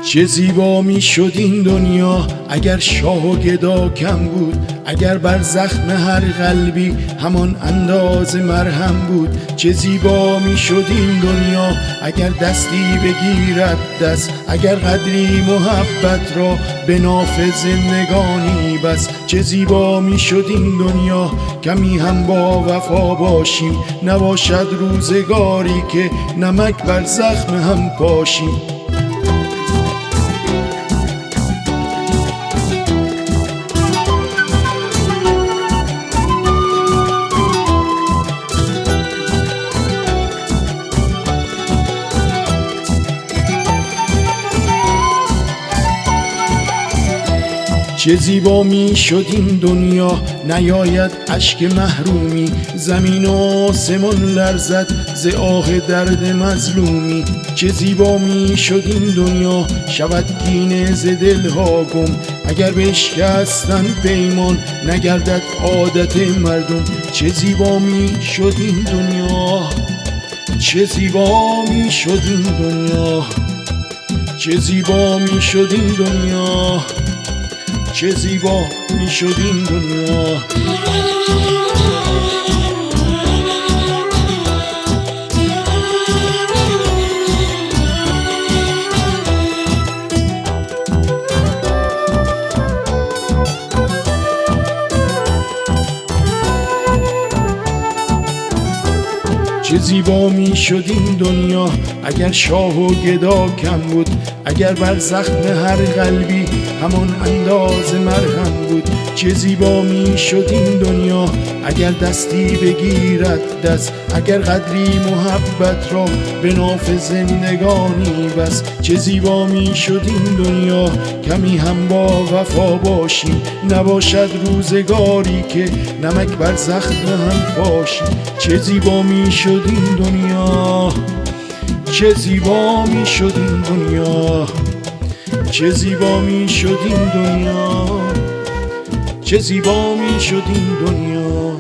چه زیبا می شد این دنیا اگر شاه و گدا کم بود، اگر بر زخم هر قلبی همان انداز مرهم بود. چه زیبا می شد این دنیا اگر دستی بگیرد دست، اگر قدری محبت را به ناف زندگانی بس. چه زیبا می شد این دنیا کمی هم با وفا باشیم، نباشد روزگاری که نمک بر زخم هم پاشیم. چه زیبا می شد این دنیا نیاید اشک محرومی، زمین و آسمان لرزد ز آه درد مظلومی. چه زیبا می شد این دنیا شود کینه ز دلها گم، اگر بشکستن پیمان نگردد عادت مردم. چه زیبا می شد این دنیا، چه زیبا می شد این دنیا، چه زیبا می شد این دنیا، چه زیبا می شد این دنیا. چه زیبا می شد این دنیا اگر شاه و گدا کم بود، اگر بر زخم هر قلبی همان انداز مرهم بود. چه زیبا می شد این دنیا اگر دستی بگیرد دست، اگر قدری محبت را به ناف زندگانی بس. چه زیبا می شد این دنیا کمی هم با وفا باشیم، نباشد روزگاری که نمک بر زخم هم پاشیم. چه زیبا می شد این دنیا، چه زیبا می شد این دنیا، چه زیبا می شد این دنیا، چه زیبا می شد این دنیا.